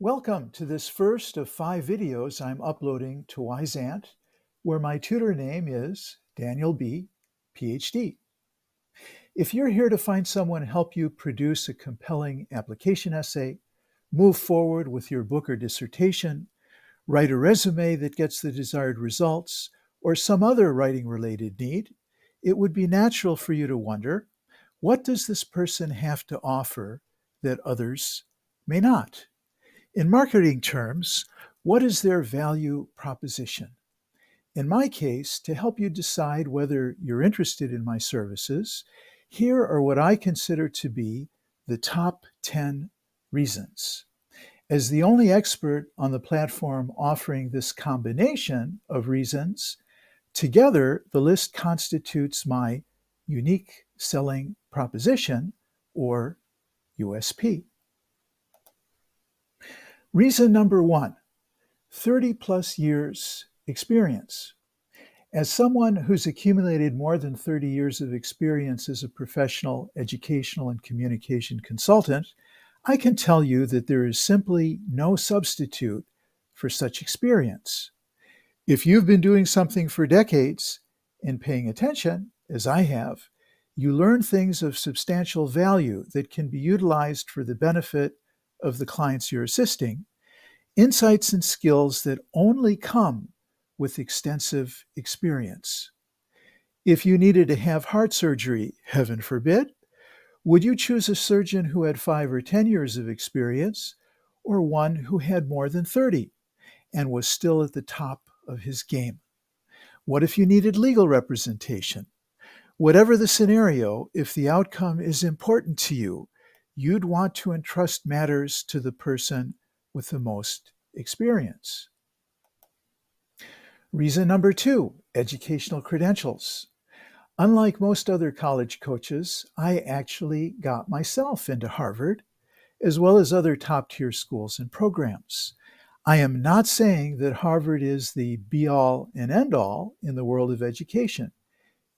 Welcome to this first of 5 videos I'm uploading to Wyzant, where my tutor name is Daniel B., PhD. If you're here to find someone to help you produce a compelling application essay, move forward with your book or dissertation, write a resume that gets the desired results, or some other writing-related need, it would be natural for you to wonder, what does this person have to offer that others may not? In marketing terms, what is their value proposition? In my case, to help you decide whether you're interested in my services, here are what I consider to be the top 10 reasons. As the only expert on the platform offering this combination of reasons, together the list constitutes my unique selling proposition, or USP. Reason number 1, 30 plus years experience. As someone who's accumulated more than 30 years of experience as a professional, educational, and communication consultant, I can tell you that there is simply no substitute for such experience. If you've been doing something for decades and paying attention, as I have, you learn things of substantial value that can be utilized for the benefit of the clients you're assisting, insights and skills that only come with extensive experience. If you needed to have heart surgery, heaven forbid, would you choose a surgeon who had 5 or 10 years of experience, or one who had more than 30 and was still at the top of his game? What if you needed legal representation? Whatever the scenario, if the outcome is important to you, you'd want to entrust matters to the person with the most experience. Reason number 2, educational credentials. Unlike most other college coaches, I actually got myself into Harvard, as well as other top-tier schools and programs. I am not saying that Harvard is the be-all and end-all in the world of education.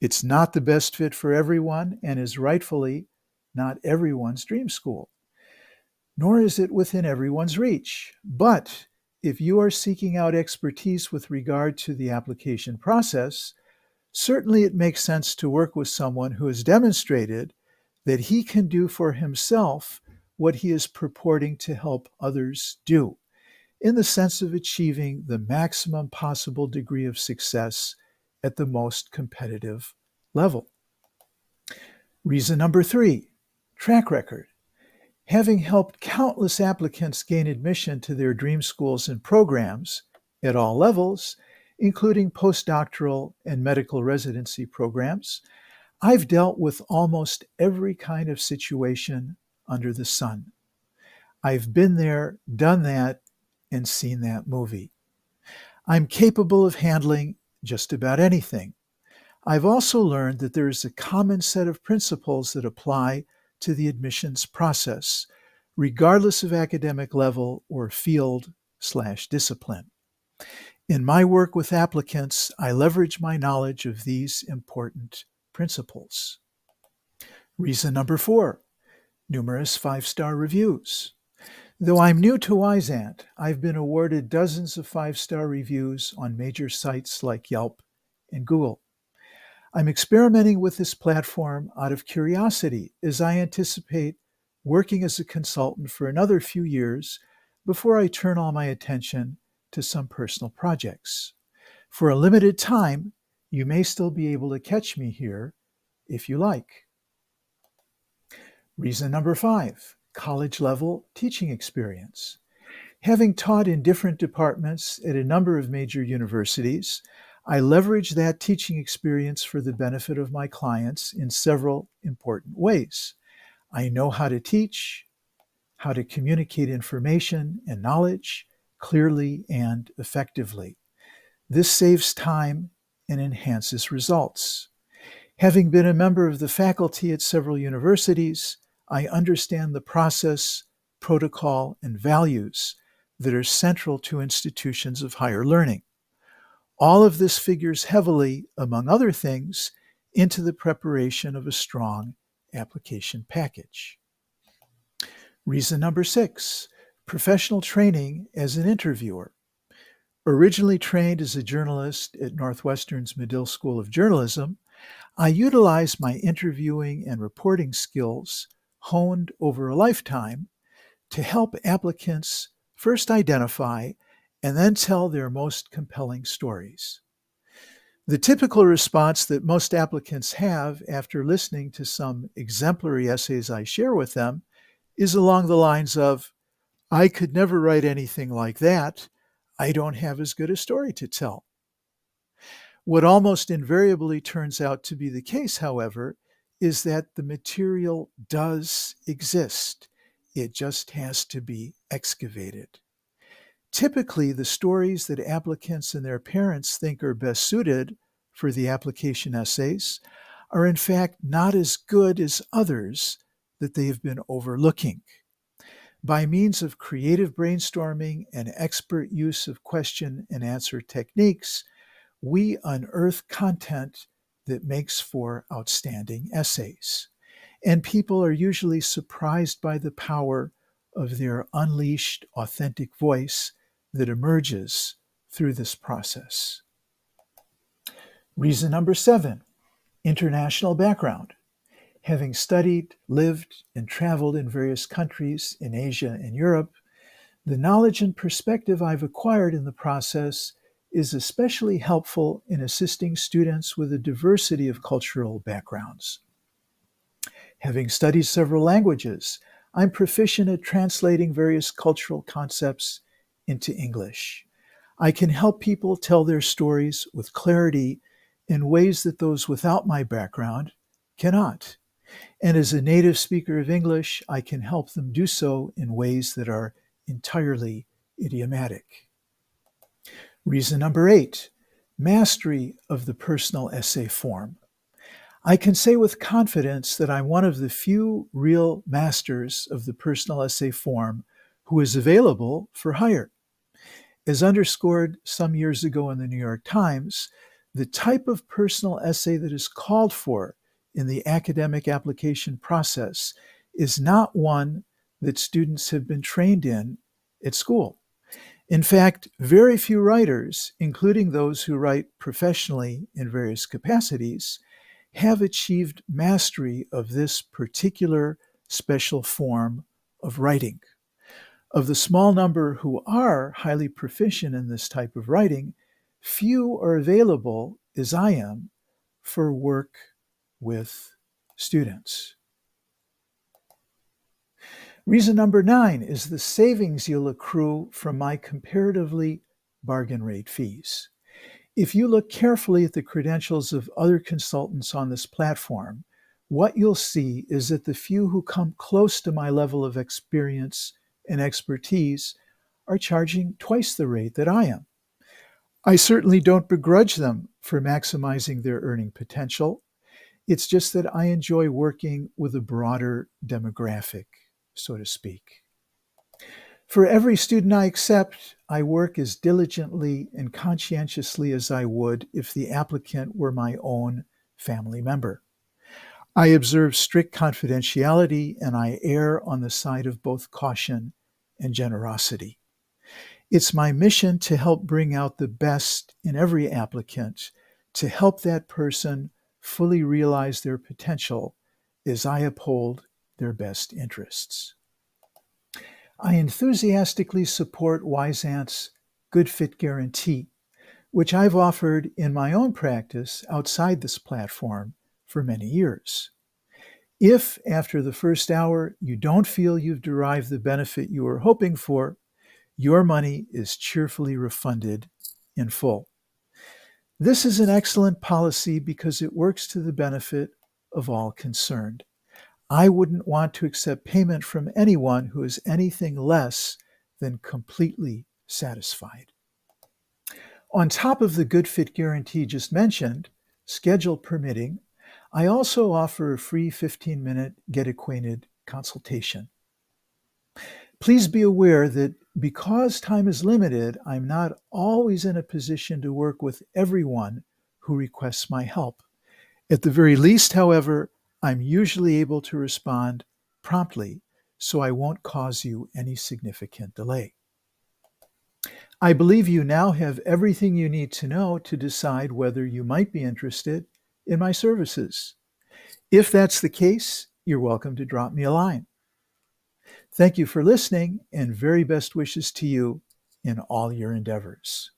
It's not the best fit for everyone and is rightfully not everyone's dream school. Nor is it within everyone's reach. But if you are seeking out expertise with regard to the application process, certainly it makes sense to work with someone who has demonstrated that he can do for himself what he is purporting to help others do, in the sense of achieving the maximum possible degree of success at the most competitive level. Reason number 3, track record. Having helped countless applicants gain admission to their dream schools and programs at all levels, including postdoctoral and medical residency programs, I've dealt with almost every kind of situation under the sun. I've been there, done that, and seen that movie. I'm capable of handling just about anything. I've also learned that there is a common set of principles that apply to the admissions process, regardless of academic level or field/discipline. In my work with applicants, I leverage my knowledge of these important principles. Reason number 4, numerous 5-star reviews. Though I'm new to Wyzant, I've been awarded dozens of 5-star reviews on major sites like Yelp and Google. I'm experimenting with this platform out of curiosity, as I anticipate working as a consultant for another few years before I turn all my attention to some personal projects. For a limited time, you may still be able to catch me here if you like. Reason number 5, college-level teaching experience. Having taught in different departments at a number of major universities, I leverage that teaching experience for the benefit of my clients in several important ways. I know how to teach, how to communicate information and knowledge clearly and effectively. This saves time and enhances results. Having been a member of the faculty at several universities, I understand the process, protocol, and values that are central to institutions of higher learning. All of this figures heavily, among other things, into the preparation of a strong application package. Reason number 6, Professional training as an interviewer. Originally trained as a journalist at Northwestern's Medill School of Journalism, I utilize my interviewing and reporting skills honed over a lifetime to help applicants first identify and then tell their most compelling stories. The typical response that most applicants have after listening to some exemplary essays I share with them is along the lines of, "I could never write anything like that. I don't have as good a story to tell." What almost invariably turns out to be the case, however, is that the material does exist. It just has to be excavated. Typically, the stories that applicants and their parents think are best suited for the application essays are in fact not as good as others that they have been overlooking. By means of creative brainstorming and expert use of question and answer techniques, we unearth content that makes for outstanding essays. And people are usually surprised by the power of their unleashed, authentic voice that emerges through this process. Reason number 7, international background. Having studied, lived, and traveled in various countries in Asia and Europe, the knowledge and perspective I've acquired in the process is especially helpful in assisting students with a diversity of cultural backgrounds. Having studied several languages, I'm proficient at translating various cultural concepts into English. I can help people tell their stories with clarity in ways that those without my background cannot. And as a native speaker of English, I can help them do so in ways that are entirely idiomatic. Reason number 8, mastery of the personal essay form. I can say with confidence that I'm one of the few real masters of the personal essay form who is available for hire. As underscored some years ago in the New York Times, the type of personal essay that is called for in the academic application process is not one that students have been trained in at school. In fact, very few writers, including those who write professionally in various capacities, have achieved mastery of this particular special form of writing. Of the small number who are highly proficient in this type of writing, few are available, as I am, for work with students. Reason number 9 is the savings you'll accrue from my comparatively bargain rate fees. If you look carefully at the credentials of other consultants on this platform, what you'll see is that the few who come close to my level of experience and expertise are charging twice the rate that I am. I certainly don't begrudge them for maximizing their earning potential. It's just that I enjoy working with a broader demographic, so to speak. For every student I accept, I work as diligently and conscientiously as I would if the applicant were my own family member. I observe strict confidentiality and I err on the side of both caution and generosity. It's my mission to help bring out the best in every applicant, to help that person fully realize their potential as I uphold their best interests. I enthusiastically support Wyzant's Good Fit Guarantee, which I've offered in my own practice outside this platform for many years. If, after the first hour, you don't feel you've derived the benefit you were hoping for, your money is cheerfully refunded in full. This is an excellent policy because it works to the benefit of all concerned. I wouldn't want to accept payment from anyone who is anything less than completely satisfied. On top of the good fit guarantee just mentioned, schedule permitting, I also offer a free 15-minute Get Acquainted consultation. Please be aware that because time is limited, I'm not always in a position to work with everyone who requests my help. At the very least, however, I'm usually able to respond promptly so I won't cause you any significant delay. I believe you now have everything you need to know to decide whether you might be interested in my services. If that's the case, you're welcome to drop me a line. Thank you for listening, and very best wishes to you in all your endeavors.